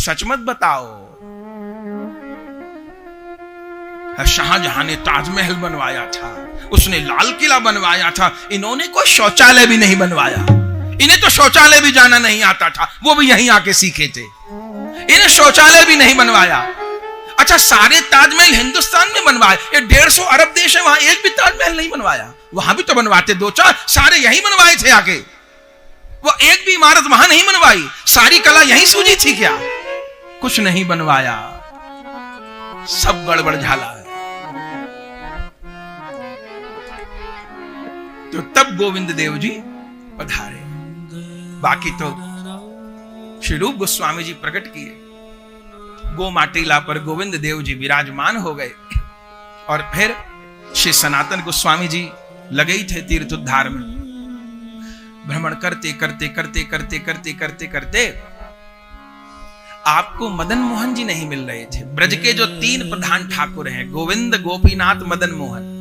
सच मत बताओ। शाहजहां ने ताजमहल बनवाया था, उसने लाल किला बनवाया था, इन्होंने कोई शौचालय भी नहीं बनवाया। इन्हें तो शौचालय भी जाना नहीं आता था, वो भी यहीं आके सीखे थे। इन्हें शौचालय भी नहीं बनवाया। अच्छा, सारे ताजमहल हिंदुस्तान में बनवाए, ये 150 अरब देश है, वहां एक भी ताजमहल नहीं बनवाया। वहां भी तो बनवाते 2-4, सारे यहीं बनवाए थे आके। वो एक भी इमारत वहां नहीं बनवाई, सारी कला यहीं सूझी थी क्या? कुछ नहीं बनवाया, सब गड़बड़ झाला है। तो तब गोविंद देव जी पधारे। बाकी तो श्री रूप गोस्वामी जी प्रकट किए। गो माटीला पर गोविंद देव जी विराजमान हो गए और फिर श्री सनातन गोस्वामी जी लगे ही थे तीर्थ उद्धार में। भ्रमण करते करते करते करते करते करते करते आपको मदन मोहन जी नहीं मिल रहे थे। ब्रज के जो 3 प्रधान ठाकुर हैं, गोविंद, गोपीनाथ, मदन मोहन,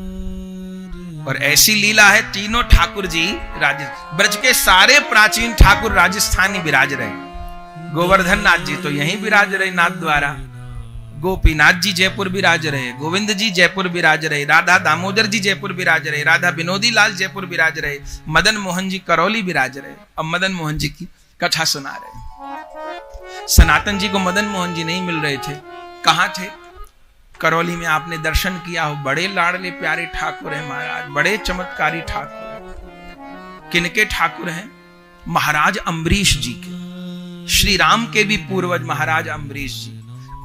और ऐसी लीला है तीनों ठाकुर जी ब्रज के सारे प्राचीन ठाकुर राजस्थानी विराज रहे। गोवर्धन नाथ जी तो यहीं विराज रहे नाथ द्वारा, गोपीनाथ जी जयपुर विराज रहे, गोविंद जी जयपुर विराज रहे, राधा दामोदर जी जयपुर विराज रहे, राधा विनोदी लाल जयपुर विराज रहे, मदन मोहन जी करौली विराज रहे। अब मदन मोहन जी की कथा सुना रहे। सनातन जी को मदन मोहन जी नहीं मिल रहे थे। कहां थे? करौली में आपने दर्शन किया हो, बड़े लाडले प्यारे ठाकुर हैं महाराज, बड़े चमत्कारी ठाकुर हैं। किनके ठाकुर हैं? महाराज अम्बरीश जी के, श्री राम के भी पूर्वज महाराज अम्बरीश जी,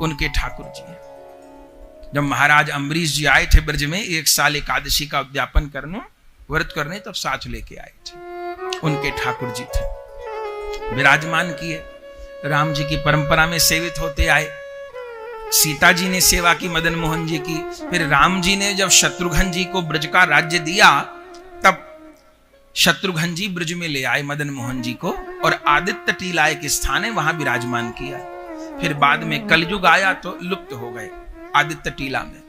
उनके ठाकुर जी हैं। जब महाराज अम्बरीश जी आए थे ब्रज में 1 साल एकादशी का उद्यापन करने, व्रत करने, तब साथ लेके आए थे। उनके ठाकुर जी थे, विराजमान किए। राम जी की परंपरा में सेवित होते आए। सीता जी ने सेवा की मदन मोहन जी की। फिर राम जी ने जब शत्रुघ्न जी को ब्रज का राज्य दिया, तब शत्रुघ्न जी ब्रज में ले आए मदन मोहन जी को और आदित्य टीला एक स्थान है वहां विराजमान किया। फिर बाद में कलयुग आया तो लुप्त हो गए आदित्य टीला में।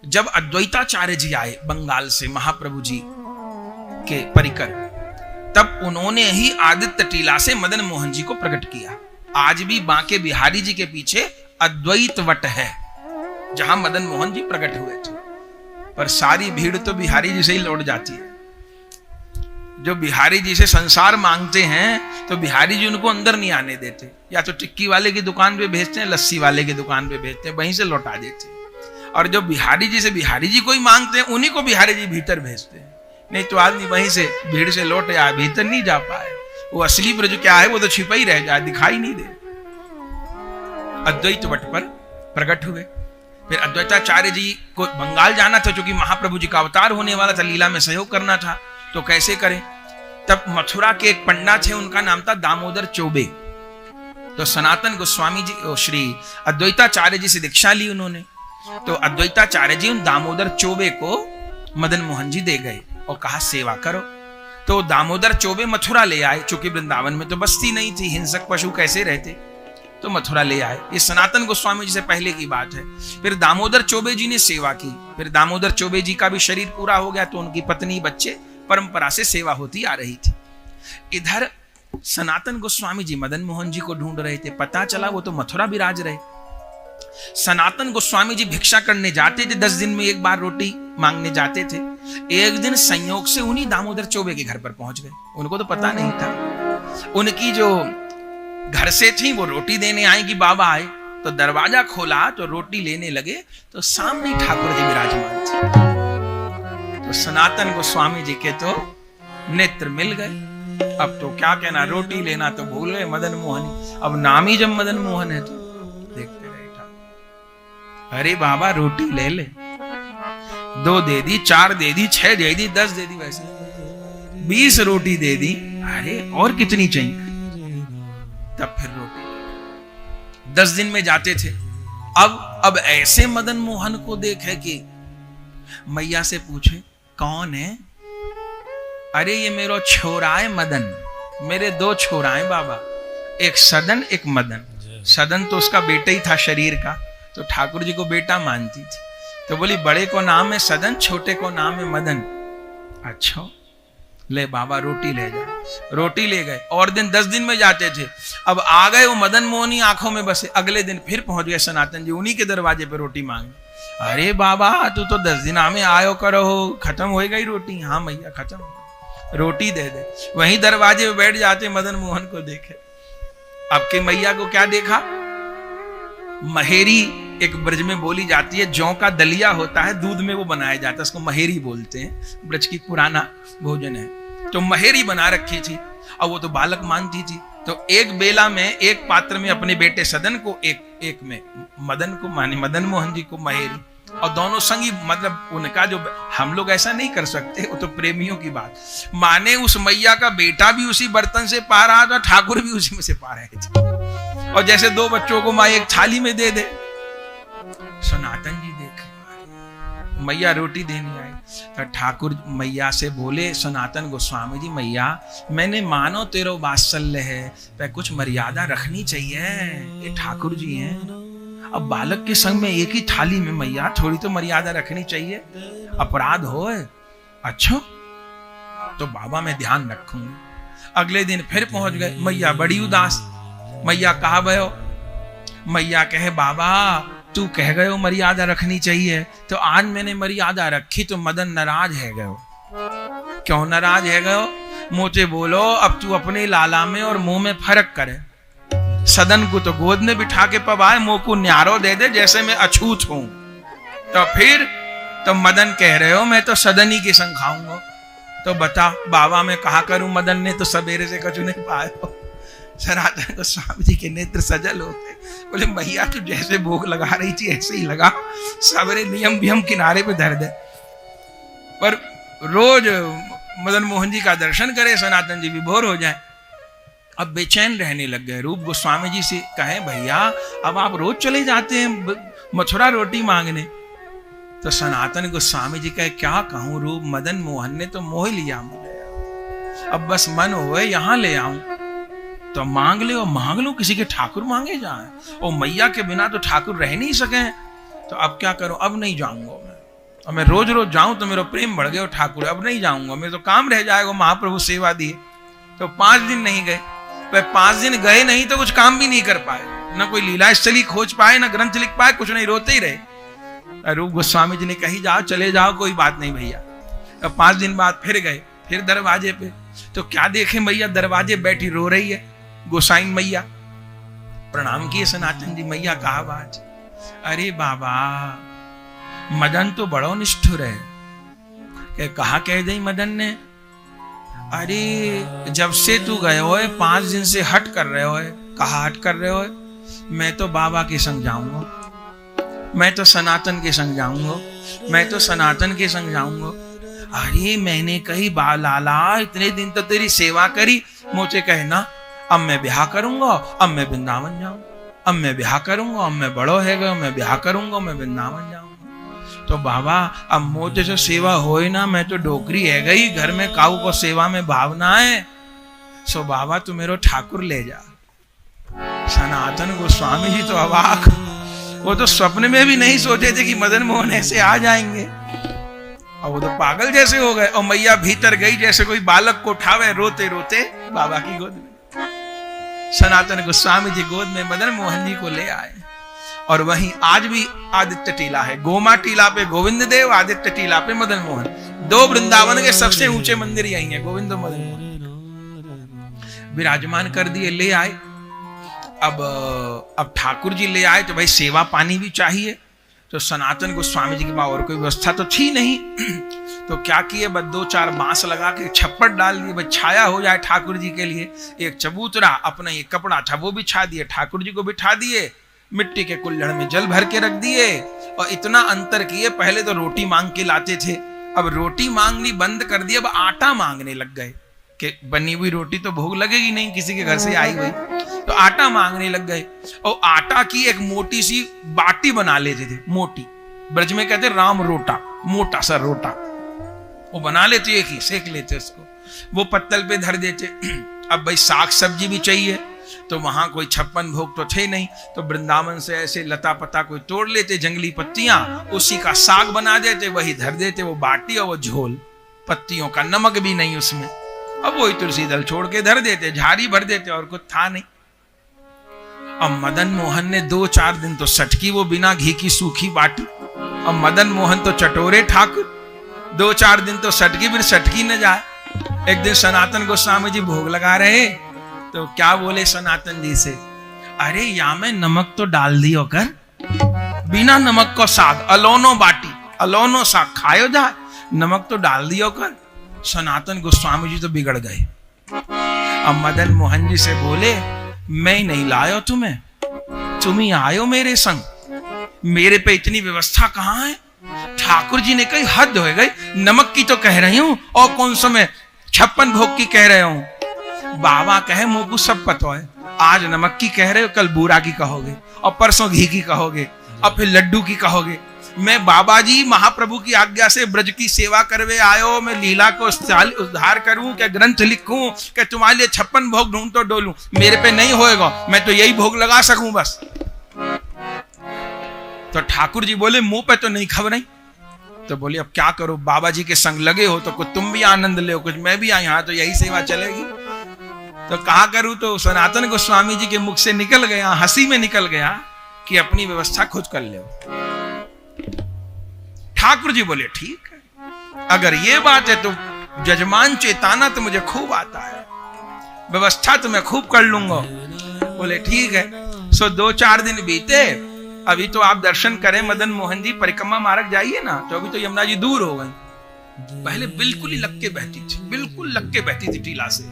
जब अद्वैताचार्य जी आए बंगाल से महाप्रभु जी के परिकर, तब उन्होंने ही आदित्य टीला से मदन मोहन जी को प्रकट किया। आज भी बांके बिहारी जी के पीछे अद्वैत वट है जहां मदन मोहन जी प्रकट हुए थे। पर सारी भीड़ तो बिहारी जी से ही लौट जाती है। जो बिहारी जी से संसार मांगते हैं तो बिहारी जी उनको अंदर नहीं आने देते, या तो टिक्की वाले की दुकान पे भेजते हैं, लस्सी वाले की दुकान पे भेजते हैं, वहीं से लौटा देते हैं। और जो बिहारी जी से बिहारी जी कोई मांगते हैं, उन्हीं को बिहारी जी भीतर भेजते हैं। नहीं तो आदमी वहीं से भीड़ से लौट आया, भीतर नहीं जा पाए। वो असली ब्रज क्या है वो तो छिपा ही रह जाए, दिखाई नहीं दे। अद्वैत वट पर प्रकट हुए। फिर अद्वैताचार्य जी को बंगाल जाना था, क्योंकि महाप्रभु जी का अवतार होने वाला था, लीला में सहयोग करना था, तो कैसे करें? तब मथुरा के एक पंडा थे, उनका नाम था दामोदर चौबे। तो सनातन गोस्वामी जी श्री अद्वैताचार्य जी से दीक्षा ली उन्होंने। तो अद्वैताचार्य जी उन दामोदर चौबे को मदन मोहन जी दे गए और कहा सेवा करो। तो दामोदर चौबे मथुरा ले आए, चूंकि वृंदावन में तो बस्ती नहीं थी, हिंसक पशु कैसे रहते, तो मथुरा ले आए। ये सनातन गोस्वामी जी से पहले की बात है। फिर दामोदर चौबे जी ने सेवा की। फिर दामोदर चौबे जी का भी शरीर पूरा हो गया, तो उनकी पत्नी बच्चे परंपरा से सेवा होती आ रही थी। इधर सनातन गोस्वामी जी मदन मोहन जी को ढूंढ रहे थे। पता चला वो तो मथुरा विराज रहे। सनातन गोस्वामी जी भिक्षा करने जाते थे, 10 दिन में एक बार रोटी मांगने जाते थे। एक दिन संयोग से उन्हीं दामोदर चौबे के घर पर पहुंच गए। उनको तो पता नहीं था। उनकी जो घर से थी वो रोटी देने आई कि बाबा आए, तो दरवाजा खोला तो रोटी लेने लगे तो सामने ठाकुर जी विराजमान थे। तो सनातन गोस्वामी जी के तो नेत्र मिल गए। अब तो क्या कहना, रोटी लेना तो भूल गए मदन मोहन। अब नाम ही जब मदन मोहन है तो देखते रहे ठाकुर। अरे बाबा रोटी ले ले, 2 दे दी, 4 दे दी, 6 दे दी, 10 दे दी, वैसे 20 रोटी दे दी। अरे और कितनी चाहिए? तब फिर रोटी 10 दिन में जाते थे। अब ऐसे मदन मोहन को देखे कि मैया से पूछे कौन है? अरे ये मेरा छोरा है मदन, मेरे 2 छोरा हैं बाबा, एक सदन एक मदन। सदन तो उसका बेटा ही था शरीर का, तो ठाकुर जी को बेटा मानती थी। तो बोली बड़े को नाम है सदन, छोटे को नाम है मदन। अच्छा ले बाबा रोटी ले जा, रोटी ले गए। और दिन 10 दिन में जाते थे, अब आ गए वो मदन मोहनी आंखों में बसे। अगले दिन फिर पहुंच गए सनातन जी उन्हीं के दरवाजे पे रोटी मांग। अरे बाबा तू तो 10 दिन में आयो करो, खत्म हो गई रोटी। हाँ मैया खत्म, रोटी दे दे। वहीं दरवाजे पे बैठ जाते, मदन मोहन को देखे। अब के मैया को क्या देखा, महेरी एक ब्रज में बोली जाती है, जौ का दलिया होता है, दूध में वो बनाया जाता है, उसको महेरी बोलते हैं, ब्रज की पुराना भोजन है। तो महेरी बना रखी थी, और वो तो बालक मानती थी। तो एक बेला में एक पात्र में अपने बेटे सदन को, एक में मदन को, माने मदन मोहन जी को महेरी, और दोनों संगी, मतलब उनका जो, हम लोग ऐसा नहीं कर सकते, वो तो प्रेमियों की बात। माने उस मैया का बेटा भी उसी बर्तन से पा रहा था, ठाकुर भी उसी में से पा रहे थे। और जैसे 2 बच्चों को माँ एक थाली में दे दे। सनातन जी देखे मैया रोटी देने आई, तो ठाकुर मैया से बोले, सनातन गोस्वामी जी, मैया मैंने मानो तेरो वात्सल्य है, पर कुछ मर्यादा रखनी चाहिए, ये ठाकुर जी हैं। अब बालक के संग में एक ही थाली में मैया, थोड़ी तो मर्यादा रखनी चाहिए, अपराध हो। अच्छा तो बाबा मैं ध्यान रखूंगा। अगले दिन फिर पहुंच गए, मैया बड़ी उदास। मैया कहा भयो, मैया कहे बाबा तू कह गए हो मर्यादा रखनी चाहिए, तो आज मैंने मर्यादा रखी तो मदन नाराज है गयो। क्यों नाराज है गयो, मुझे बोलो अब तू अपने लाला में और मुंह में फर्क करे। सदन को तो गोद में बिठा के पवाए, मुंह को न्यारो दे दे जैसे मैं अछूत हूं। तो फिर तो मदन कह रहे हो मैं तो सदन ही के संग खाऊंगा। तो बता बाबा मैं कहा करूं, मदन ने तो सवेरे से कछु नहीं पाया। सनातन गोस्वामी जी के नेत्र सजल होते, बोले मैया तू जैसे भोग लगा रही थी ऐसे ही लगा, सवेरे नियम भी हम किनारे पे धर दे। पर रोज मदन मोहन जी का दर्शन करे सनातन जी विभोर हो जाए। अब बेचैन रहने लग गए। रूप गोस्वामी जी से कहे भैया अब आप रोज चले जाते हैं मथुरा रोटी मांगने। तो सनातन गोस्वामी जी कहे क्या कहूं रूप, मदन मोहन ने तो मोह लिया मुझे, अब बस मन होए यहाँ ले आऊं तो मांग ले, और मांग लो किसी के ठाकुर मांगे जाए, और मैया के बिना तो ठाकुर रह नहीं सके। तो अब क्या करूं, अब नहीं जाऊंगा मैं, और मैं रोज रोज जाऊं तो मेरा प्रेम बढ़ गया ठाकुर, अब नहीं जाऊंगा, मेरे तो काम रह जाएगा, महाप्रभु सेवा दिए। तो 5 दिन नहीं गए, पर 5 दिन गए नहीं तो कुछ काम भी नहीं कर पाए, ना कोई लीला स्थली खोज पाए, ना ग्रंथ लिख पाए, कुछ नहीं, रोते ही रहे। रूप गोस्वामी जी ने कही जाओ चले जाओ कोई बात नहीं भैया। अब 5 दिन बाद फिर गए, फिर दरवाजे पे, तो क्या देखे मैया दरवाजे बैठी रो रही है। गोसाई मैया प्रणाम किए सनातन जी, मैया कहा बात, अरे बाबा मदन तो बड़ो निष्ठुर है। कहा कह दई मदन ने, अरे जब से तू गए हो 5 दिन से हट कर रहे हो। कहा हट कर रहे हो, मैं तो बाबा के संग जाऊंगा, मैं तो सनातन के संग जाऊंगा, मैं तो सनातन के संग जाऊंगा। अरे मैंने कही बा लाला इतने दिन तो तेरी सेवा करी, मुझे कहना अब मैं ब्याह करूंगा, अब मैं वृंदावन जाऊं, अब मैं ब्याह करूंगा, अब मैं बड़ो है गया, मैं ब्याह करूंगा, मैं वृंदावन जाऊंगा। तो बाबा अब मुझे जो सेवा होए ना, मैं तो डोकरी है गई, घर में काऊ को सेवा में भावना है, सो बाबा तू मेरो ठाकुर ले जा। सनातन गोस्वामी जी तो अवाक, वो तो स्वप्न में भी नहीं सोचे थे कि मदन मोहन ऐसे आ जाएंगे, और वो तो पागल जैसे हो गए। और मैया भीतर गई जैसे कोई बालक को उठावे रोते रोते बाबा की गोद में। सनातन गोस्वामी जी गोद में मदन मोहन जी को ले आए। और वहीं आज भी आदित्य टीला है, गोमा टीला पे गोविंद देव, आदित्य टीला पे मदन मोहन, 2 वृंदावन के सबसे ऊंचे मंदिर यही है, गोविंद और मदन मोहन विराजमान कर दिए, ले आए। अब ठाकुर जी ले आए तो भाई सेवा पानी भी चाहिए। तो सनातन गोस्वामी जी के पास और कोई व्यवस्था तो थी नहीं, तो क्या किए, बस 2-4 बांस लगा के छप्पर डाल दिए, बस छाया हो जाए ठाकुर जी के लिए। एक चबूतरा, अपना ये कपड़ा था वो बिछा दिए, ठाकुर जी को बिठा दिए, मिट्टी के कुल्हड़ में जल भर के रख दिए। और इतना अंतर किए, पहले तो रोटी मांग के लाते थे, अब रोटी मांगनी बंद कर दी, अब आटा मांगने लग गए कि बनी हुई रोटी तो भोग लगेगी नहीं, किसी के घर से आई हुई, तो आटा मांगने लग गए। और आटा की एक मोटी सी बाटी बना लेते थे, मोटी, ब्रज में कहते राम रोटा, मोटा सा रोटा, वो बना लेते, एक ही सेक लेते उसको, वो पत्तल पे धर देते। अब भाई साग सब्जी भी चाहिए, तो वहां कोई 56 भोग तो थे नहीं, तो वृंदावन से ऐसे लता पता कोई तोड़ लेते, जंगली पत्तियां, उसी का साग बना देते, वही धर देते, वो बाटी और वो झोल पत्तियों का, नमक भी नहीं उसमें। अब वही तुलसी दल छोड़ के धर देते, झाड़ी भर देते, और कुछ था नहीं। अब मदन मोहन ने 2-4 दिन तो सटकी वो बिना घी की सूखी बाटी। अब मदन मोहन तो चटोरे ठाकुर, 2-4 दिन तो सटकी, फिर सटकी न जाए। एक दिन सनातन गोस्वामी जी भोग लगा रहे तो क्या बोले सनातन जी से, अरे या में नमक तो डाल दियो कर, बिना नमक को साग, अलोनो बाटी, अलोनो साग खायो जाए, नमक तो डाल दियो कर। सनातन गोस्वामी जी तो बिगड़ गए। अब मदन मोहन जी से बोले, मैं नहीं लायो तुम्हें, तुम ही आयो मेरे संग, मेरे पे इतनी व्यवस्था कहां है। ठाकुर जी ने कही हद हो गई, नमक की तो कह रही हूं और कौन समय 56 भोग की कह रहे हूं। बाबा कहे मुंह को सब पता है, आज नमक की कह रहे हो, कल बूरा की कहोगे, और परसों घी की कहोगे, और फिर लड्डू की कहोगे। मैं बाबा जी महाप्रभु की आज्ञा से ब्रज की सेवा करवे आयो, मैं लीला को उद्धार करूं, क्या ग्रंथ लिखूं, क्या तुम्हारे लिए 56 भोग ढूंढ तो डोलूं, मेरे पे नहीं होएगा, मैं तो यही भोग लगा सकूं बस। तो ठाकुर जी बोले मुंह पे तो नहीं खबर। तो बोले अब क्या करो, बाबा जी के संग लगे हो तो कुछ तुम भी आनंद ले, कुछ मैं भी यहाँ, तो यही सेवा चलेगी। तो कहा करूं, तो सनातन गोस्वामी जी के मुख से निकल गया, हंसी में निकल गया कि अपनी व्यवस्था खुद कर ले। ठाकुर जी बोले ठीक है, अगर ये बात है तो जजमान चेताना तो मुझे खूब आता है, व्यवस्था तो मैं खूब कर लूंगा। बोले ठीक है। सो 2-4 दिन बीते, अभी तो आप दर्शन करें मदन मोहन जी, परिक्रमा मार्ग जाइए ना, तो अभी तो यमुना जी दूर हो गई। पहले बिल्कुल ही लग के बहती थी, बिल्कुल लग के बहती थी टीला से,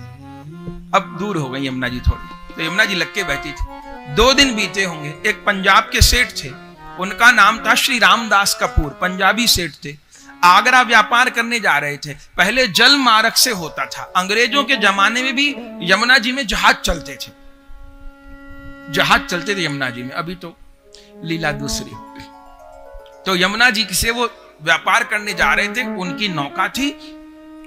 अब दूर हो गई यमुना जी थोड़ी, तो यमुना जी लग के बहती थी। 2 दिन बीते होंगे, एक पंजाब के सेठ थे, उनका नाम था श्री रामदास कपूर, पंजाबी सेठ थे, आगरा व्यापार करने जा रहे थे। पहले जल मार्ग से होता था, अंग्रेजों के जमाने में भी यमुना जी में जहाज चलते थे, जहाज चलते थे यमुना जी में, अभी तो लीला दूसरी। तो यमुना जी से वो व्यापार करने जा रहे थे, उनकी नौका थी,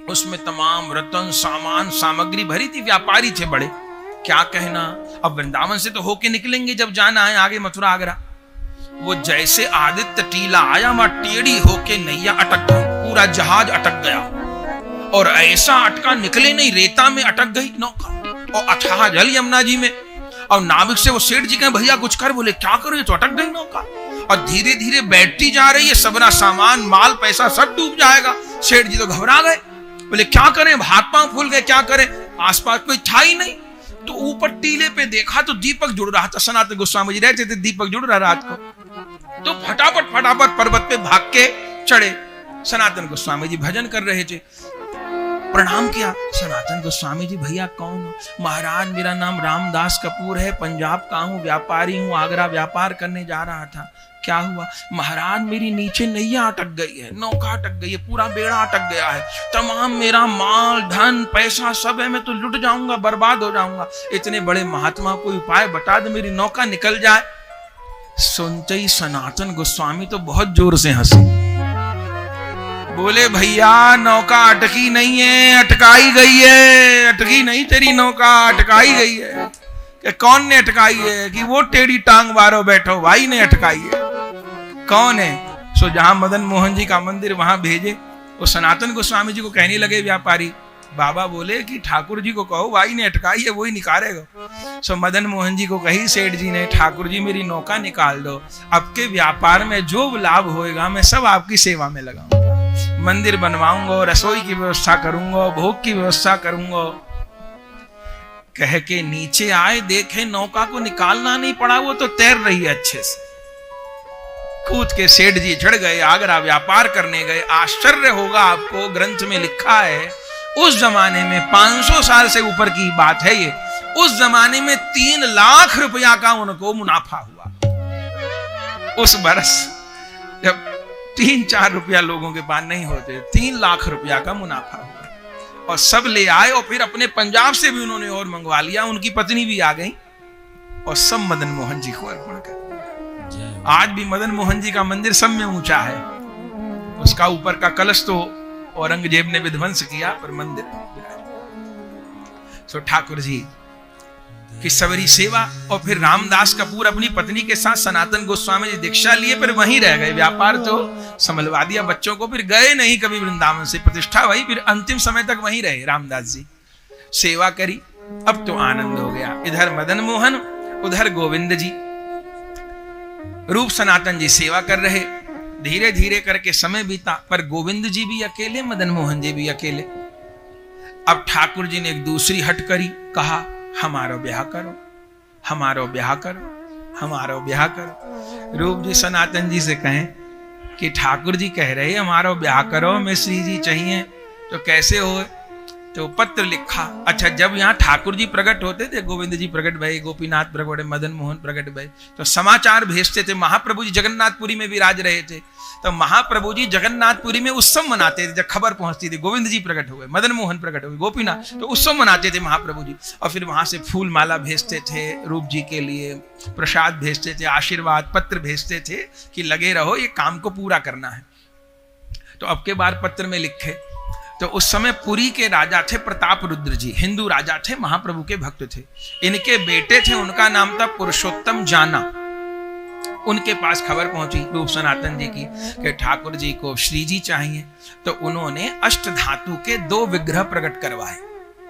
उसमें तमाम रत्न सामान सामग्री भरी थी, व्यापारी थे बड़े, क्या कहना। अब वृंदावन से तो होके निकलेंगे जब जाना है आगे मथुरा आगरा। वो जैसे आदित्य टीला आया, वहां टेढ़ी होके नैया अटक गई, पूरा जहाज अटक गया, और ऐसा अटका निकले नहीं, रेता में अटक गई नौका, और अथाह जल यमुना जी में। और नाविक से वो सेठ जी कहे भैया कुछ कर, बोले क्या करो, ये तो अटक गई नौका, और धीरे धीरे बैठती जा रही है, सबरा सामान माल पैसा सब डूब जाएगा। सेठ जी तो घबरा गए, बोले क्या करें, हाथ पांव फूल गए, क्या करें, आसपास कोई था ही नहीं। तो ऊपर टीले पे देखा तो दीपक जुड़ रहा था, सनातन गोस्वामी जी रहते थे, दीपक जुड़ रहा रात को। तो फटाफट पर्वत पे भाग के चढ़े। सनातन गोस्वामी जी भजन कर रहे थे, प्रणाम किया। सनातन गोस्वामी जी भैया कौन हो? महाराज मेरा नाम रामदास कपूर है, पंजाब का हूँ, व्यापारी हूँ, आगरा व्यापार करने जा रहा था। क्या हुआ? महाराज मेरी नीचे नैया अटक गई है, नौका अटक गई है, पूरा बेड़ा अटक गया है, तमाम मेरा माल धन पैसा सब है, मैं तो लुट जाऊंगा, बर्बाद हो जाऊंगा। इतने बड़े महात्मा कोई उपाय बता दो, मेरी नौका निकल जाए। सुनते ही सनातन गोस्वामी तो बहुत जोर से हंसे, बोले भैया नौका अटकी नहीं है, अटकाई गई है, अटकी नहीं तेरी नौका, अटकाई गई है। कि कौन ने अटकाई है? कि वो टेढ़ी टांग वारो बैठो भाई ने अटकाई है। कौन है? सो जहां मदन मोहन जी का मंदिर वहां भेजे। वो सनातन गोस्वामी जी को कहने लगे व्यापारी, बाबा बोले कि ठाकुर जी को कहो भाई ने अटकाई है, वही निकालेगा। सो मदन मोहन जी को कही सेठ जी ने, ठाकुर जी मेरी नौका निकाल दो, आपके व्यापार में जो लाभ होएगा मैं सब आपकी सेवा में लगाऊंगा, मंदिर बनवाऊंगा, रसोई की व्यवस्था करूंगा, भोग की व्यवस्था करूंगा। कह के नीचे आए, देखे नौका को निकालना नहीं पड़ा, वो तो तैर रही है अच्छे से। कूद के सेठ जी चढ़ गए, आगरा व्यापार करने गए। आश्चर्य होगा आपको, ग्रंथ में लिखा है उस जमाने में 500 साल से ऊपर की बात है ये, उस जमाने में 3 लाख रुपया का उनको मुनाफा हुआ। उस बरस जब 3-4 रुपया लोगों के पास नहीं होते, 3 लाख रुपया का मुनाफा हुआ। और सब ले आए, और फिर अपने पंजाब से भी उन्होंने और मंगवा लिया, उनकी पत्नी भी आ गई, और सब मदन मोहन जी को अर्पण कर। आज भी मदन मोहन जी का मंदिर सब में ऊंचा है, उसका ऊपर का कलश तो औरंगजेब ने विध्वंस किया, पर मंदिर। सो ठाकुर जी कि सबरी सेवा। और फिर रामदास कपूर अपनी पत्नी के साथ सनातन गोस्वामी जी दीक्षा लिए, फिर वहीं रह गए। व्यापार तो संभलवा दिया बच्चों को, फिर गए नहीं कभी वृंदावन से, प्रतिष्ठा वही, फिर अंतिम समय तक वहीं रहे रामदास जी, सेवा करी। अब तो आनंद हो गया, इधर मदन मोहन उधर गोविंद जी, रूप सनातन जी सेवा कर रहे। धीरे धीरे करके समय बीता, पर गोविंद जी भी अकेले, मदन मोहन जी भी अकेले। अब ठाकुर जी ने एक दूसरी हट करी, कहा हमारो ब्याह करो, हमारो ब्याह करो, हमारो ब्याह करो। रूप जी सनातन जी से कहें कि ठाकुर जी कह रहे हमारो ब्याह करो, मैं श्री जी चाहिए, तो कैसे हो? तो पत्र लिखा। अच्छा, जब यहाँ ठाकुर जी प्रकट होते थे, गोविंद जी प्रकट भये, गोपीनाथ प्रकट, मदन मोहन प्रकट भये, तो समाचार भेजते थे। महाप्रभु जी जगन्नाथपुरी में विराज रहे थे, तो महाप्रभु जी जगन्नाथपुरी में उत्सव मनाते थे। जब खबर पहुंचती थी गोविंद जी प्रकट हो गए, मदन मोहन प्रकट हो गए, गोपीनाथ, तो उत्सव मनाते थे महाप्रभु जी। और फिर वहां से फूल माला भेजते थे रूप जी के लिए, प्रसाद भेजते थे, आशीर्वाद पत्र भेजते थे कि लगे रहो, ये काम को पूरा करना है। तो अब के बार पत्र में लिखे, तो उस समय पुरी के राजा थे प्रताप रुद्र जी, हिंदू राजा थे, महाप्रभु के भक्त थे। इनके बेटे थे, उनका नाम था पुरुषोत्तम जाना। उनके पास खबर पहुंची रूप सनातन जी की कि ठाकुर जी को श्री जी चाहिए। तो उन्होंने अष्ट धातु के 2 विग्रह प्रकट करवाए।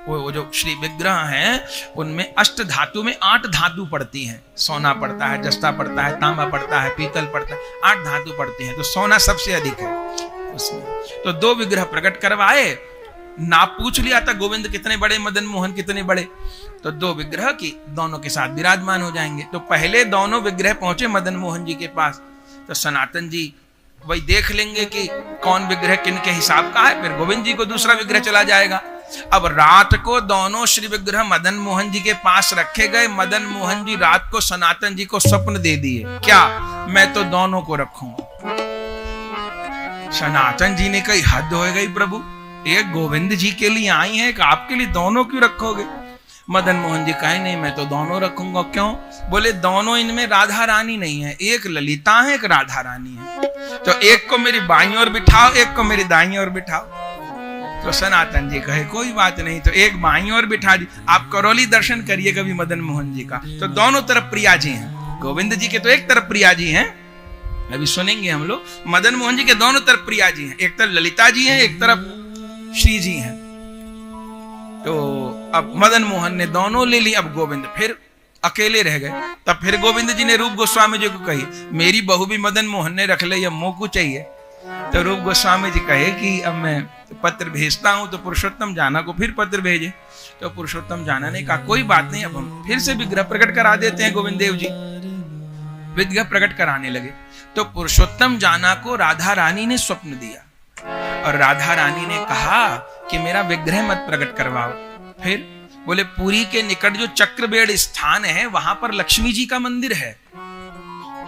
वो जो श्री विग्रह हैं उनमें अष्ट धातु में 8 धातु पड़ती हैं। सोना पड़ता है, जस्ता पड़ता है, तांबा पड़ता है, पीतल पड़ता है, 8 धातु पड़ती हैं। तो सोना सबसे अधिक है उसमें। तो 2 विग्रह प्रकट करवाए। नाप पूछ लिया था गोविंद कितने बड़े, मदन मोहन कितने बड़े, तो 2 विग्रह की दोनों के साथ विराजमान हो जाएंगे। तो पहले दोनों विग्रह पहुंचे मदन मोहन जी के पास, तो सनातन जी वही देख लेंगे कि कौन विग्रह किन के हिसाब का है, फिर गोविंद जी को दूसरा विग्रह चला जाएगा। अब रात को दोनों श्री विग्रह मदन मोहन जी के पास रखे गए। मदन मोहन जी रात को सनातन जी को स्वप्न दे दिए, क्या मैं तो दोनों को रखूंगा। सनातन जी ने कही हद हो गई प्रभु, एक गोविंद जी के लिए आई है, एक आपके लिए दोनों क्यों रखोगे? मदन मोहन जी कहे नहीं, मैं तो दोनों रखूंगा। क्यों? बोले दोनों इनमें राधा रानी नहीं है, एक ललिता है, एक राधा रानी है, तो एक को मेरी बाईं ओर बिठाओ, एक को मेरी दाईं ओर बिठाओ। तो सनातन जी कहे कोई बात नहीं, तो एक बाईं ओर बिठा दी। आप करौली दर्शन करिए कभी मदन मोहन जी का, तो दोनों तरफ प्रिया जी हैं। गोविंद जी के तो एक तरफ प्रिया जी हैं, अभी सुनेंगे हम लोग। मदन मोहन जी के दोनों तरफ प्रिया जी हैं, एक तरफ ललिता जी हैं, एक तरफ श्री जी हैं। तो अब मदन मोहन ने दोनों ले ली। अब गोविंद फिर अकेले रह गए। तब फिर गोविंद जी ने रूप गोस्वामी जी को कही, मेरी बहू भी मदन मोहन ने रख ले, या मोह को चाहिए। तो रूप गोस्वामी जी कहे कि अब मैं पत्र भेजता हूं। तो पुरुषोत्तम जाना को फिर पत्र भेजे। तो पुरुषोत्तम जाना ने कहा कोई बात नहीं, अब हम फिर से विग्रह प्रकट करा देते हैं। गोविंद देव जी विग्रह प्रकट कराने लगे। तो पुरुषोत्तम जाना को राधा रानी ने स्वप्न दिया, और राधा रानी ने कहा कि मेरा विग्रह मत प्रकट करवाओ। फिर बोले पुरी के निकट जो चक्रबेड़ स्थान है, वहां पर लक्ष्मी जी का मंदिर है,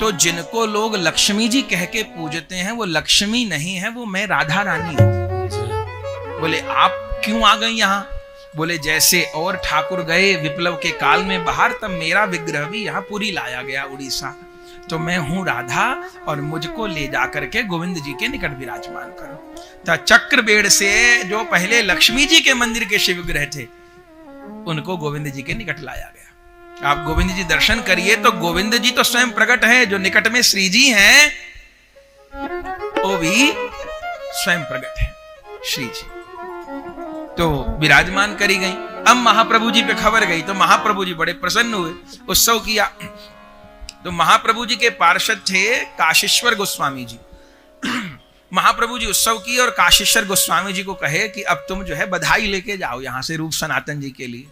तो जिनको लोग लक्ष्मी जी कह के पूजते हैं वो लक्ष्मी नहीं है, वो मैं राधा रानी हूं। बोले आप क्यों आ गई यहाँ? बोले जैसे और ठाकुर गए विप्लव के काल में बाहर, तब मेरा विग्रह भी यहाँ पुरी लाया गया उड़ीसा, तो मैं हूं राधा, और मुझको ले जाकर के गोविंद जी के निकट विराजमान करो। तो चक्रबेड़ से जो पहले लक्ष्मी जी के मंदिर के शिव विग्रह थे, उनको गोविंद जी के निकट लाया गया। आप गोविंद जी दर्शन करिए तो गोविंद जी तो स्वयं प्रकट है, जो निकट में श्री जी हैं वो भी स्वयं प्रकट है श्री जी। तो विराजमान करी गई। अब महाप्रभु जी पे खबर गई, तो महाप्रभु जी बड़े प्रसन्न हुए, उत्सव किया। तो महाप्रभु जी के पार्षद थे काशीश्वर गोस्वामी जी। महाप्रभु जी उत्सव किए और काशीश्वर गोस्वामी जी को कहे कि अब तुम जो है बधाई लेके जाओ यहां से रूप सनातन जी के लिए।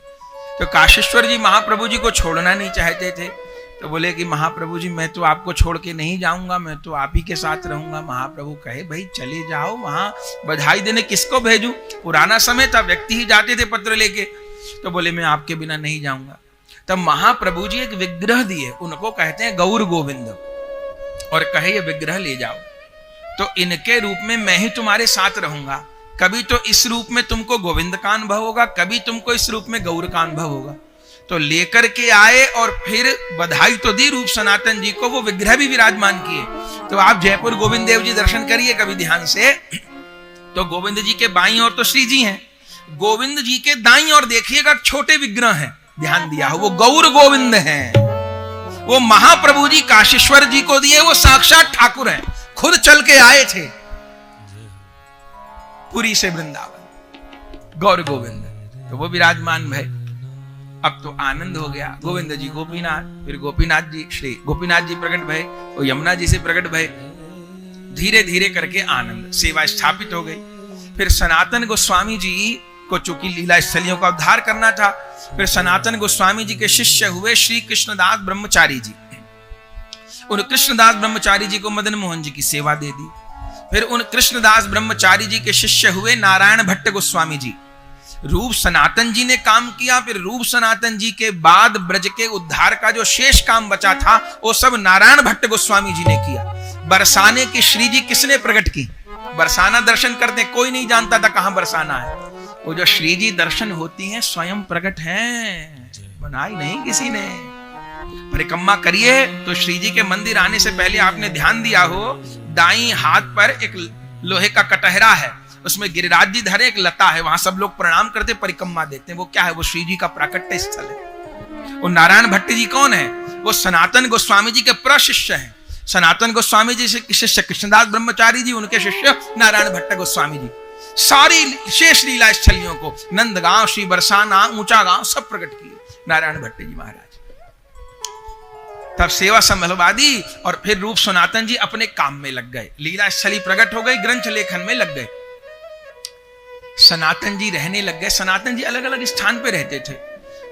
तो काशीश्वर जी महाप्रभु जी को छोड़ना नहीं चाहते थे, तो बोले कि महाप्रभु जी मैं तो आपको छोड़ के नहीं जाऊंगा, मैं तो आप ही के साथ रहूंगा। महाप्रभु कहे भाई चले जाओ, वहां बधाई देने किसको भेजूं? पुराना समय था, व्यक्ति ही जाते थे पत्र लेके। तो बोले मैं आपके बिना नहीं जाऊंगा। तब महाप्रभु जी एक विग्रह दिए, उनको कहते हैं गौर गोविंद, और कहे ये विग्रह ले जाओ, तो इनके रूप में मैं ही तुम्हारे साथ रहूंगा। कभी तो इस रूप में तुमको गोविंद का अनुभव होगा, कभी तुमको इस रूप में गौर का अनुभव होगा। तो लेकर के आए और फिर बधाई तो दी रूप सनातन जी को, वो विग्रह भी विराजमान किए। तो आप जयपुर गोविंद देव जी दर्शन करिए कभी ध्यान से, तो गोविंद जी के बाईं ओर तो श्री जी हैं, गोविंद जी के दाईं ओर देखिएगा छोटे विग्रह हैं, ध्यान दिया हो, वो गौर गोविंद हैं। वो महाप्रभु जी काशीश्वर जी को दिए, वो साक्षात ठाकुर हैं, खुद चल के आए थे पुरी से वृंदावन, गौर गोविंद। तो वो विराजमान भय। अब तो आनंद हो गया। गोविंद जी गोपीनाथ, फिर गोपीनाथ जी श्री गोपीनाथ जी प्रकट भय, वो यमुना जी से प्रकट भय। धीरे धीरे करके आनंद सेवा स्थापित हो गई। फिर सनातन गोस्वामी जी को चूंकि लीला स्थलियों का उद्धार करना था, फिर सनातन गोस्वामी जी के शिष्य हुए श्री कृष्णदास ब्रह्मचारी जी। उन कृष्णदास ब्रह्मचारी जी को मदन मोहन जी की सेवा दे दी। फिर उन कृष्णदास ब्रह्मचारी जी के शिष्य हुए नारायण भट्ट गोस्वामी जी। रूप सनातन जी ने काम किया। फिर रूप सनातन जी के बाद ब्रज के उद्धार का जो शेष काम बचा था वो सब नारायण भट्ट गोस्वामी जी ने किया। बरसाने की श्री जी किसने प्रकट की? बरसाना दर्शन करते कोई नहीं जानता था कहां बरसाना है। वो जो श्री जी दर्शन होती हैं स्वयं प्रकट हैं, बनाई नहीं किसी ने। परिक्रमा करिए तो श्री जी के मंदिर आने से पहले आपने ध्यान दिया हो, दाईं हाथ पर एक लोहे का कटहरा है, उसमें गिरिराज जी धरे, एक लता है, वहां सब लोग प्रणाम करते परिक्रमा देते हैं। वो क्या है? वो श्री जी का प्राकट्य स्थल है। वो नारायण भट्ट जी कौन है? वो सनातन गोस्वामी जी के प्रशिष्य हैं। सनातन गोस्वामी जी से शिष्य कृष्णदास ब्रह्मचारी जी, उनके शिष्य नारायण भट्ट गोस्वामी जी। सारी शेष लीला स्थलियों को नंदगांव, श्री बरसाना, ऊंचा गांव सब प्रकट किए नारायण भट्ट जी महाराज। तब सेवा संभलवा दी और फिर रूप सनातन जी अपने काम में लग गए। लीला स्थली प्रकट हो गई, ग्रंथ लेखन में लग गए। सनातन जी रहने लग गए। सनातन जी अलग अलग स्थान पे रहते थे।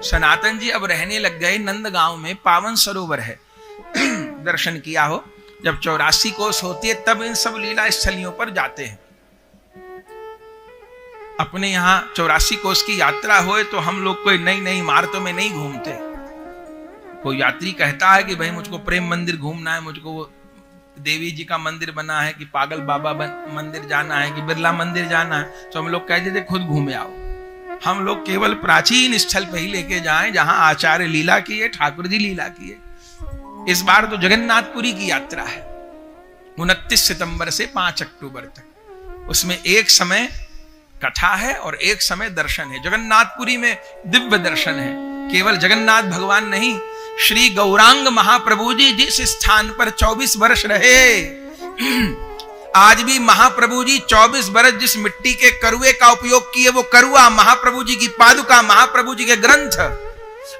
सनातन जी अब रहने लग गए नंदगांव में, पावन सरोवर है। दर्शन किया हो, जब 84 कोस होती है तब इन सब लीला स्थलियों पर जाते हैं। अपने यहां 84 कोस की यात्रा होए तो हम लोग कोई नई नई इमारतों में नहीं घूमते। कोई यात्री कहता है कि भाई मुझको प्रेम मंदिर घूमना है, मुझको वो देवी जी का मंदिर बना है, कि पागल बाबा मंदिर जाना है, कि बिरला मंदिर जाना है, तो हम लोग कहते थे खुद घूमे आओ। हम लोग केवल प्राचीन स्थल पे ही लेके जाएं जहां आचार्य लीला की है, ठाकुर जी लीला की है। इस बार तो जगन्नाथपुरी की यात्रा है 29 सितंबर से 5 अक्टूबर तक। उसमें एक समय कथा है और एक समय दर्शन है। जगन्नाथपुरी में दिव्य दर्शन है। केवल जगन्नाथ भगवान नहीं, श्री गौरांग महाप्रभु जी जिस स्थान पर 24 वर्ष रहे, आज भी महाप्रभु जी 24 वर्ष जिस मिट्टी के करुए का उपयोग किए, वो करुआ महाप्रभु जी की पादुका, महाप्रभु जी के ग्रंथ,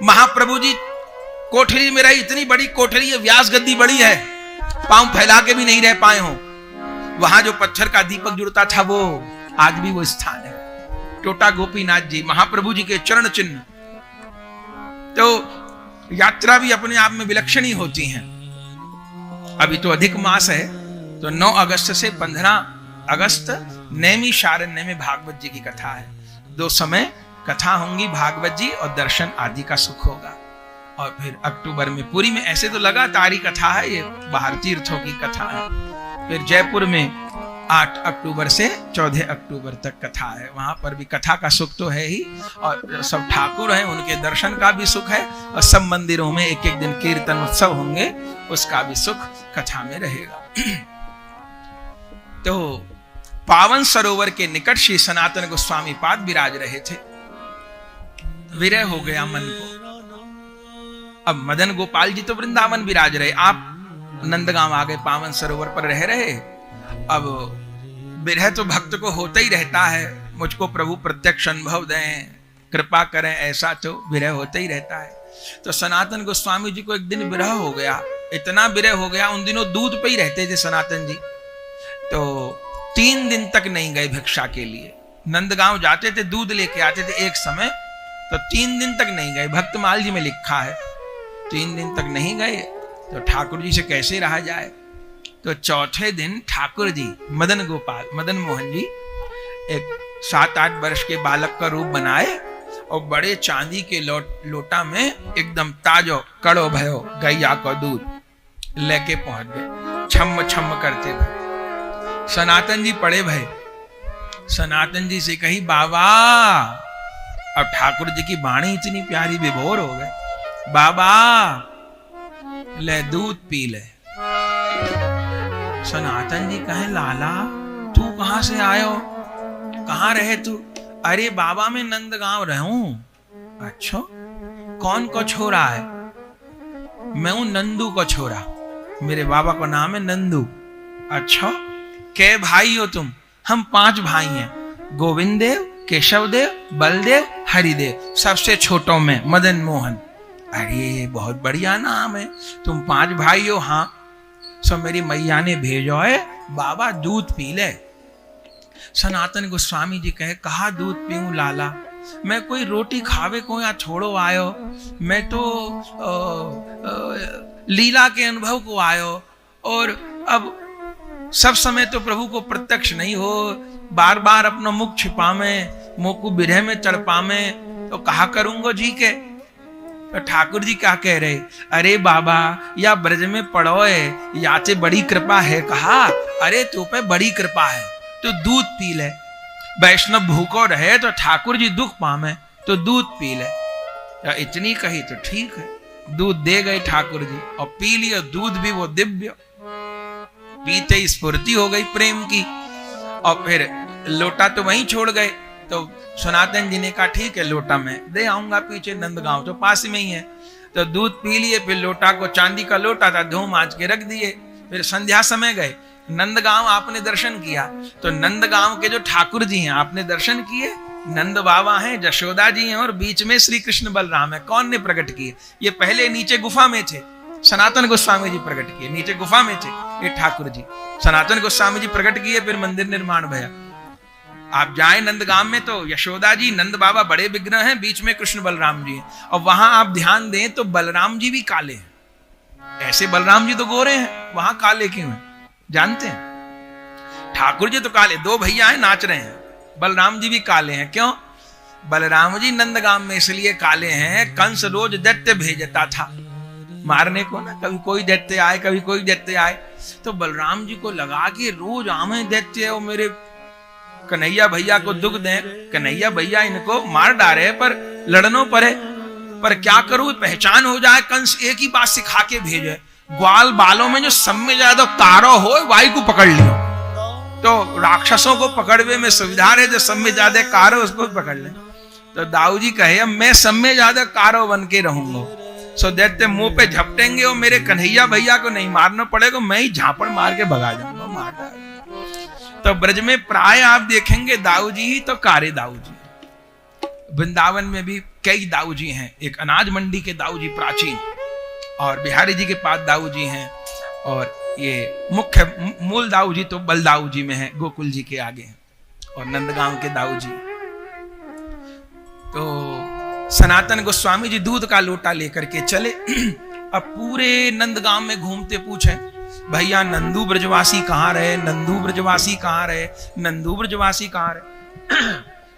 महाप्रभु जी कोठरी में रही, इतनी बड़ी कोठरी है, व्यास गद्दी बड़ी है, पांव फैला के भी नहीं रह पाए हो। वहां जो पत्थर का दीपक जुड़ता था वो आज भी वो स्थान है। टोटा गोपीनाथ जी, महाप्रभु जी के चरण चिन्ह। तो यात्रा भी अपने आप में विलक्षण ही होती हैं। अभी तो अधिक मास है, तो 9 अगस्त से 15 अगस्त नैमिषारण्य में भागवत जी की कथा है। 2 समय कथा होंगी भागवत जी और दर्शन आदि का सुख होगा। और फिर अक्टूबर में पुरी में, ऐसे तो लगातार ही कथा है, ये बाहर तीर्थों की कथा है। फिर जयपुर में 8 अक्टूबर से 14 अक्टूबर तक कथा है। वहां पर भी कथा का सुख तो है ही, और सब ठाकुर हैं उनके दर्शन का भी सुख है, और सब मंदिरों में एक एक दिन कीर्तन उत्सव होंगे, उसका भी सुख कथा में रहेगा। तो पावन सरोवर के निकट श्री सनातन गोस्वामी पाद विराज रहे थे। विरह हो गया मन को। अब मदन गोपाल जी तो वृंदावन विराज रहे, आप नंदगांव आ गए, पावन सरोवर पर रह रहे। अब विरह तो भक्त को होता ही रहता है, मुझको प्रभु प्रत्यक्ष अनुभव दें, कृपा करें, ऐसा तो विरह होता ही रहता है। तो सनातन गोस्वामी जी को एक दिन विरह हो गया, इतना विरह हो गया। उन दिनों दूध पे ही रहते थे सनातन जी, तो 3 दिन तक नहीं गए भिक्षा के लिए। नंदगांव जाते थे, दूध लेके आते थे एक समय, तो 3 दिन तक नहीं गए। भक्तमाल जी में लिखा है 3 दिन तक नहीं गए, तो ठाकुर जी से कैसे रहा जाए। तो चौथे दिन ठाकुर जी मदन मोहन जी एक 7-8 वर्ष के बालक का रूप बनाए और बड़े चांदी के लोटा में एकदम ताजो कड़ो भयो गैया का दूध लेके पहुंच गए, छम छम करते भय। सनातन जी पड़े भय, सनातन जी से कही बाबा, अब ठाकुर जी की वाणी इतनी प्यारी, विभोर हो गए, बाबा ले दूध पी ले। सनातन जी कहे लाला तू कहां से आयो, कहां रहे तू? अरे बाबा मैं नंदगांव रहूं। अच्छा कौन को छोरा है? मैं हूं नंदू को छोरा, मेरे बाबा का नाम है नंदू। अच्छा, कै भाई हो तुम? हम 5 भाई हैं, गोविंद देव, केशव देव, बलदेव, हरिदेव, सबसे छोटों में मदन मोहन। अरे बहुत बढ़िया नाम है, तुम 5 भाई हो? हाँ। सो मेरी मैया ने भेजो है बाबा दूध पी ले। सनातन गोस्वामी जी कहे, कहा दूध पीऊं लाला, मैं कोई रोटी खावे को या छोड़ो आयो, मैं तो लीला के अनुभव को आयो, और अब सब समय तो प्रभु को प्रत्यक्ष नहीं हो, बार बार अपना मुख छिपावे, मुख को बिरह में चढ़पावे, तो कहा करूंगो जी के। तो ठाकुर जी क्या कह रहे, अरे बाबा या ब्रज में पड़ो है, याचे बड़ी कृपा है। कहा, अरे तू पे बड़ी कृपा है, तो दूध पी ले। वैष्णव भूखो रहे तो ठाकुर जी दुख पावे, तो दूध पी ले। या इतनी कही तो ठीक है, दूध दे गए ठाकुर जी, और पी लिया दूध भी वो दिव्य। पीते ही स्फूर्ति हो गई प्रेम की, और फिर लोटा तो वहीं छोड़ गए। तो सनातन जी ने कहा, ठीक है लोटा मैं दे आऊंगा, पीछे नंदगांव तो पास में ही है। तो दूध पी लिए, फिर लोटा को, चांदी का लोटा था, धो मांज के रख दिए। फिर संध्या समय गए नंदगांव, आपने दर्शन किया। तो नंदगांव के जो ठाकुर जी हैं आपने दर्शन किए, नंद बाबा हैं, जशोदा जी हैं, और बीच में श्री कृष्ण बलराम है। कौन ने प्रकट किए? ये पहले नीचे गुफा में थे, सनातन गोस्वामी जी प्रकट किए, नीचे गुफा में थे ये ठाकुर जी। सनातन गोस्वामी जी प्रकट किए, फिर मंदिर निर्माण भया। आप जाए नंदगांव में तो यशोदा जी, नंद बाबा बड़े विग्रह हैं, बीच में कृष्ण बलराम जी हैं। और वहां आप ध्यान दें तो बलराम जी भी काले हैं। ऐसे बलराम जी तो गोरे हैं, वहां काले क्यों हैं जानते हैं? ठाकुर जी तो काले, 2 भैया हैं नाच रहे हैं, बलराम जी भी काले हैं। क्यों? बलराम जी नंदगांव में इसलिए काले हैं, कंस रोज दैत्य भेजता था मारने को ना, कभी कोई दैत्य आए, कभी कोई दैत्य आए। तो बलराम जी को लगा कि रोज आमे दैत्य, वो मेरे कन्हैया भैया को दुख दें, कन्हैया भैया इनको मार डाले, पर लड़नो पड़े, पर क्या करूं, पहचान हो जाए। कंस एक ही बात सिखा के भेजे, ग्वाल बालों में जो सब में ज्यादा कारो हो वाई को पकड़ लियो। तो राक्षसों को पकड़वे में सुविधा है, जो सब में ज्यादा कारो उसको पकड़ ले। तो दाऊ जी कहे, अब मैं सब में ज्यादा कारो बन के रहूंगा। सो दैत्य मुंह पे झपटेंगे, और मेरे कन्हैया भैया को नहीं मारना पड़ेगा, मैं ही झापड़ मार के भगा जाऊंगा, मार डाल। तो ब्रज में प्राय आप देखेंगे दाऊ जी ही तो कारे दाऊ जी। वृंदावन में भी कई दाऊ जी हैं, एक अनाज मंडी के दाऊ जी प्राचीन, और बिहारी जी के पास दाऊ जी हैं, और ये मुख्य मूल दाऊ जी तो बलदाऊ जी में है, गोकुल जी के आगे हैं, और नंदगांव के दाऊ जी। तो सनातन गोस्वामी जी दूध का लोटा लेकर के चले। अब पूरे नंदगांव में घूमते पूछे, भैया नंदू ब्रजवासी कहाँ रहे, नंदू ब्रजवासी कहाँ रहे, नंदू ब्रजवासी कहाँ रहे।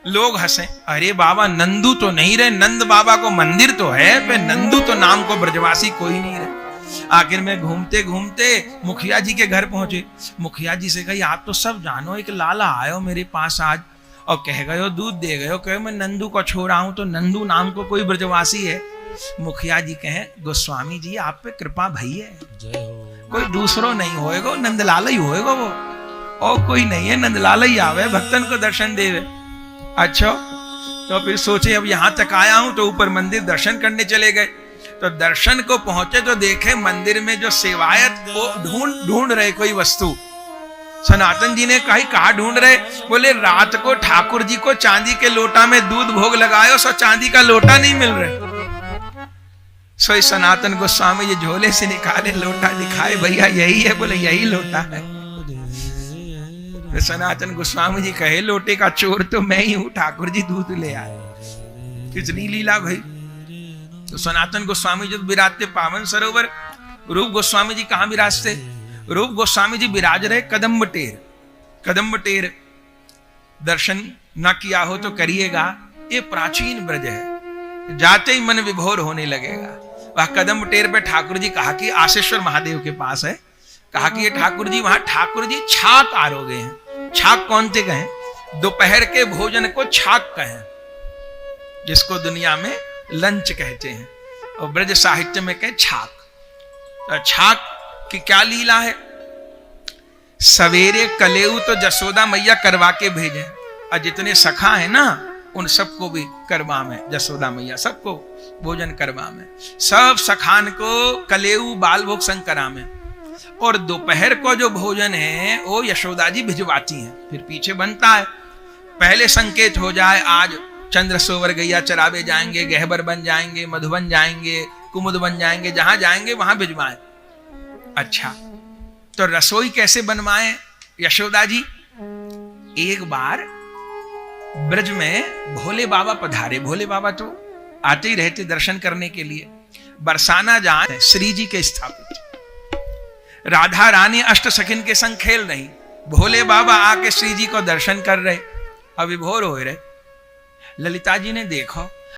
लोग हंसे, अरे बाबा नंदू तो नहीं रहे, नंद बाबा को मंदिर तो है, पर नंदू तो नाम को ब्रजवासी कोई नहीं रहे। आखिर में घूमते घूमते मुखिया जी के घर पहुंचे। मुखिया जी से कही, आप तो सब जानो, एक लाला आयो मेरे पास आज, और कह गयो दूध दे गयो, कहे मैं नंदू को छोड़ा हूं, तो नंदू नाम को कोई ब्रजवासी है? मुखिया जी कहे, गोस्वामी जी आप पे कृपा भई है, कोई दूसरो नहीं होएगा, नंदलाल ही होएगा वो, और कोई नहीं है, नंदलाल ही आवे भक्तन को दर्शन देवे। अच्छा, तो फिर सोचे अब यहां तक आया हूं, तो ऊपर मंदिर दर्शन करने चले गए। तो दर्शन को पहुंचे तो देखे मंदिर में जो सेवायत वो ढूंढ रहे कोई वस्तु। सनातन जी ने कहा ढूंढ रहे? बोले रात को ठाकुर जी को चांदी के लोटा में दूध भोग लगायो, सो चांदी का लोटा नहीं मिल रहे। सो सनातन गोस्वामी जी झोले से निकाले लोटा, दिखाए, भैया यही है। बोले यही लोटा है। सनातन गोस्वामी जी कहे, लोटे का चोर तो मैं ही हूं, ठाकुर जी दूध ले आए। कितनी लीला भाई। तो सनातन गोस्वामी जी विराजते पावन सरोवर। रूप गोस्वामी जी कहां विराजते? रूप गोस्वामी जी विराज रहे कदम्ब टेर। कदम्ब टेर दर्शन न किया हो तो करिएगा, ये प्राचीन ब्रज है, जाते ही मन विभोर होने लगेगा। वह कदम्ब टेर पे ठाकुर जी कहा कि आशेश्वर महादेव के पास है, कहा कि ये ठाकुर जी, वहां ठाकुर जी छाक आरोगे हैं। छाक कौन से कहें? दोपहर के भोजन को छाक कहें, जिसको दुनिया में लंच कहते हैं, और ब्रज साहित्य में कहें छाक। तो छाक की क्या लीला है? सवेरे कलेऊ तो जसोदा मैया करवा के भेजे, और जितने सखा है ना उन सबको भी करवा में, यशोदा मैया सबको भोजन करवा में, सब सखान को कलेऊ बाल भोग संकरा में। और दोपहर को जो भोजन है वो यशोदा जी भिजवाती हैं। फिर पीछे बनता है, पहले संकेत हो जाए आज चंद्रसोवर गैया चरावे जाएंगे, गहबर बन जाएंगे, मधुबन जाएंगे, कुमुद बन जाएंगे, जहां जाएंगे वहां भिजवाएं। अच्छा, तो रसोई कैसे बनवाएं यशोदा जी? एक बार ब्रज में भोले बाबा पधारे। भोले बाबा तो आते ही रहते दर्शन करने के लिए। बरसाना जहां श्री जी के स्थापित, राधा रानी अष्ट सखिन के संग खेल रही, भोले बाबा आके श्री जी को दर्शन कर रहे, अविभोर हो रहे। ललिता जी ने देखो